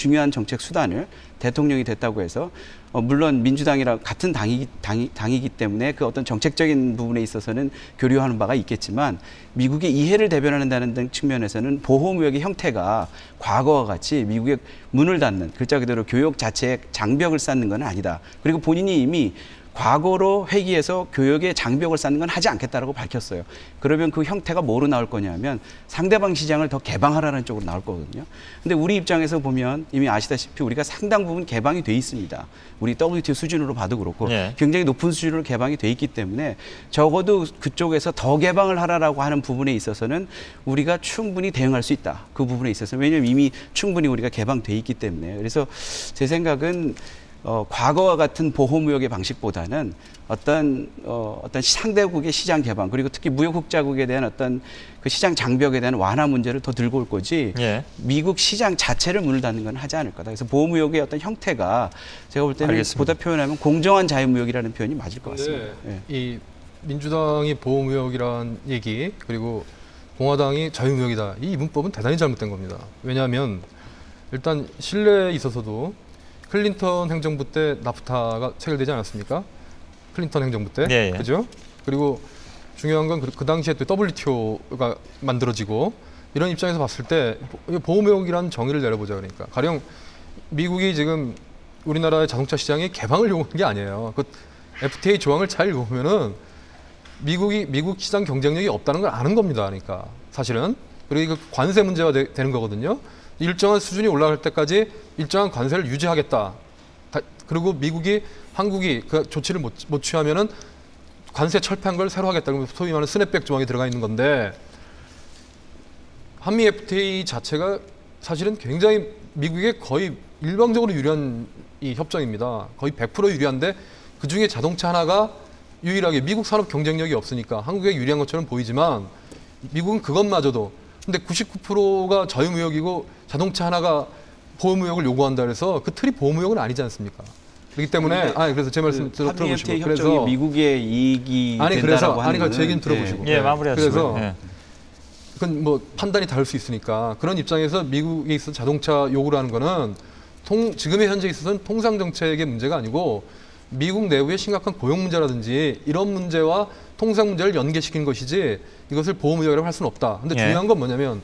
중요한 정책 수단을 대통령이 됐다고 해서 물론 민주당이랑 같은 당이기 때문에 그 어떤 정책적인 부분에 있어서는 교류하는 바가 있겠지만 미국의 이해를 대변한다는 측면에서는 보호무역의 형태가 과거와 같이 미국의 문을 닫는 글자 그대로 교역 자체에 장벽을 쌓는 건 아니다. 그리고 본인이 이미 과거로 회귀해서 교역의 장벽을 쌓는 건 하지 않겠다라고 밝혔어요. 그러면 그 형태가 뭐로 나올 거냐면 상대방 시장을 더 개방하라는 쪽으로 나올 거거든요. 근데 우리 입장에서 보면 이미 아시다시피 우리가 상당 부분 개방이 돼 있습니다. 우리 WTO 수준으로 봐도 그렇고 굉장히 높은 수준으로 개방이 돼 있기 때문에 적어도 그쪽에서 더 개방을 하라라고 하는 부분에 있어서는 우리가 충분히 대응할 수 있다. 그 부분에 있어서 왜냐하면 이미 충분히 우리가 개방돼 있기 때문에 그래서 제 생각은 과거와 같은 보호무역의 방식보다는 어떤 상대국의 시장 개방 그리고 특히 무역흑자국에 대한 어떤 그 시장 장벽에 대한 완화 문제를 더 들고 올 거지 미국 시장 자체를 문을 닫는 건 하지 않을 거다. 그래서 보호무역의 어떤 형태가 제가 볼 때는 보다 표현하면 공정한 자유무역이라는 표현이 맞을 것 같습니다. 이 민주당이 보호무역이라는 얘기 그리고 공화당이 자유무역이다. 이 문법은 대단히 잘못된 겁니다. 왜냐하면 일단 신뢰에 있어서도 클린턴 행정부 때 나프타가 체결되지 않았습니까? 클린턴 행정부 때, 그죠? 그리고 중요한 건 그 당시에 또 WTO가 만들어지고 이런 입장에서 봤을 때 보호무역이라는 정의를 내려보자 그러니까 가령 미국이 지금 우리나라의 자동차 시장에 개방을 요구한 게 아니에요. 그 FTA 조항을 잘 읽어보면은 미국 시장 경쟁력이 없다는 걸 아는 겁니다. 그러니까 사실은 그리고 그 관세 문제가 되는 거거든요. 일정한 수준이 올라갈 때까지 일정한 관세를 유지하겠다. 그리고 한국이 그 조치를 못 취하면은 관세 철폐한 걸 새로 하겠다. 그러면 소위 말하는 스냅백 조항이 들어가 있는 건데 한미 FTA 자체가 사실은 굉장히 미국에 거의 일방적으로 유리한 이 협정입니다. 거의 100% 유리한데 그중에 자동차 하나가 유일하게 미국 산업 경쟁력이 없으니까 한국에 유리한 것처럼 보이지만 미국은 그것마저도 근데 99%가 자유무역이고 자동차 하나가 보호무역을 요구한다 그래서 그 틀이 보호무역은 아니지 않습니까? 그렇기 때문에 그래서 제 말씀 들어보시고 그래서 미국의 이익이 된다라고 하는 제 얘기는 들어보시고 마무리하시고 그래서 그건 뭐 판단이 다를 수 있으니까 그런 입장에서 미국에 있어서 자동차 요구를 하는 거는 지금의 현재에 있어서는 통상 정책의 문제가 아니고 미국 내부의 심각한 고용 문제라든지 이런 문제와 통상 문제를 연계시킨 것이지 이것을 보호무역이라고 할 수는 없다. 근데 중요한 건 뭐냐면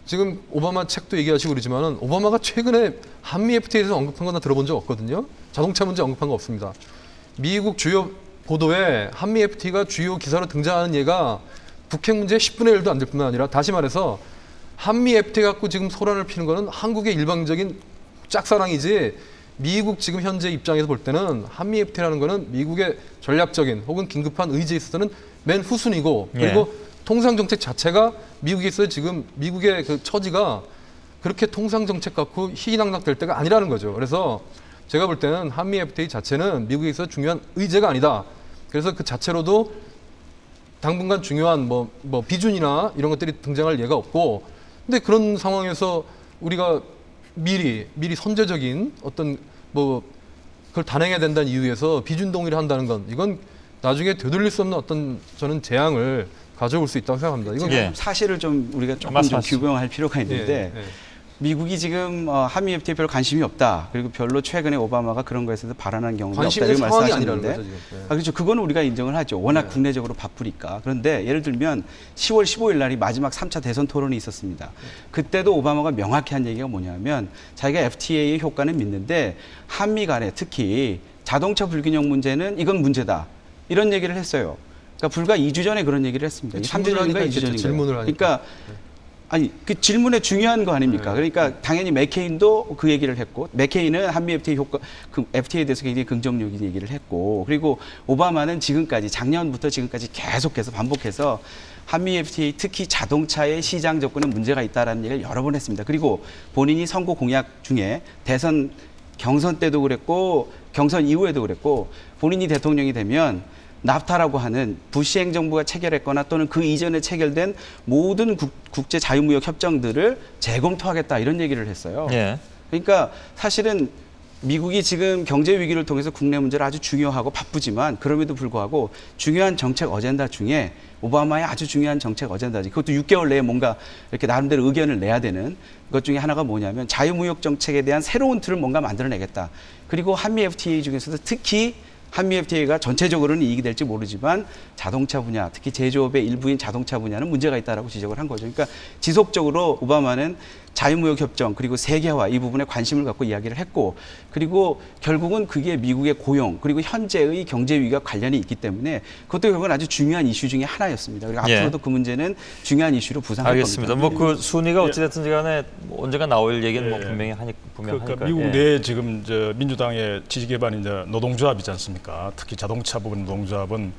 지금 오바마 책도 얘기하시고 그러지만은 오바마가 최근에 한미 FTA에 대해서 언급한 건 다 들어본 적 없거든요. 자동차 문제 언급한 거 없습니다. 미국 주요 보도에 한미 FTA가 주요 기사로 등장하는 예가 북핵 문제의 10분의 1도 안 될 뿐만 아니라 다시 말해서 한미 FTA 갖고 지금 소란을 피는 거는 한국의 일방적인 짝사랑이지 미국 지금 현재 입장에서 볼 때는 한미 FTA라는 거는 미국의 전략적인 혹은 긴급한 의지에 있어서는 맨 후순위고 그리고 통상 정책 자체가 미국에 있어서 지금 미국의 그 처지가 그렇게 통상 정책 갖고 희희낙낙 될 때가 아니라는 거죠. 그래서 제가 볼 때는 한미 FTA 자체는 미국에 있어서 중요한 의제가 아니다. 그래서 그 자체로도 당분간 중요한 뭐 비준이나 이런 것들이 등장할 예가 없고 근데 그런 상황에서 우리가 미리 선제적인 어떤 그걸 단행해야 된다는 이유에서 비준 동의를 한다는 건 이건 나중에 되돌릴 수 없는 어떤 저는 재앙을 가져올 수 있다고 생각합니다. 이건 사실을 좀 우리가 조금 좀 규명할 필요가 있는데 미국이 지금 한미 FTA 별로 관심이 없다. 그리고 별로 최근에 오바마가 그런 거에 대해서 발언한 경우가 없다. 이렇게 말씀하셨는데 그렇죠. 그거는 우리가 인정을 하죠. 워낙 국내적으로 바쁘니까. 그런데 예를 들면 10월 15일 날이 마지막 3차 대선 토론이 있었습니다. 그때도 오바마가 명확히 한 얘기가 뭐냐면 자기가 FTA의 효과는 믿는데 한미 간에 특히 자동차 불균형 문제는 이건 문제다. 이런 얘기를 했어요. 그러니까 불과 2주 전에 그런 얘기를 했습니다. 3주 전인가 2주 전인가. 질문을 하니까. 그러니까 그 질문에 중요한 거 아닙니까? 그러니까 당연히 맥케인도 그 얘기를 했고, 맥케인은 한미 FTA 효과, 그 FTA에 대해서 굉장히 긍정적인 얘기를 했고, 그리고 오바마는 지금까지 작년부터 지금까지 계속해서 반복해서 한미 FTA 특히 자동차의 시장 접근에 문제가 있다라는 얘기를 여러 번 했습니다. 그리고 본인이 선거 공약 중에 대선 경선 때도 그랬고 경선 이후에도 그랬고 본인이 대통령이 되면 나프타라고 하는 부시 행정부가 체결했거나 또는 그 이전에 체결된 모든 국제 자유무역 협정들을 재검토하겠다 이런 얘기를 했어요. 그러니까 사실은 미국이 지금 경제 위기를 통해서 국내 문제를 아주 중요하고 바쁘지만 그럼에도 불구하고 중요한 정책 어젠다 중에 오바마의 아주 중요한 정책 어젠다지 그것도 6개월 내에 뭔가 이렇게 나름대로 의견을 내야 되는 것 중에 하나가 뭐냐면 자유무역 정책에 대한 새로운 틀을 뭔가 만들어내겠다. 그리고 한미 FTA 중에서도 특히 한미 FTA가 전체적으로는 이익이 될지 모르지만 자동차 분야, 특히 제조업의 일부인 자동차 분야는 문제가 있다라고 지적을 한 거죠. 그러니까 지속적으로 오바마는 자유무역 협정 그리고 세계화 이 부분에 관심을 갖고 이야기를 했고 그리고 결국은 그게 미국의 고용 그리고 현재의 경제 위기와 관련이 있기 때문에 그것도 결국은 아주 중요한 이슈 중에 하나였습니다. 그리고 앞으로도 그 문제는 중요한 이슈로 부상할 알겠습니다. 겁니다. 뭐 그 순위가 어찌됐든지 간에 뭐 언젠가 나올 얘기는 뭐 분명히 그러니까 하니까. 미국 내에 지금 민주당의 지지 기반이 이제 노동조합이지 않습니까? 특히 자동차 부분 노동조합은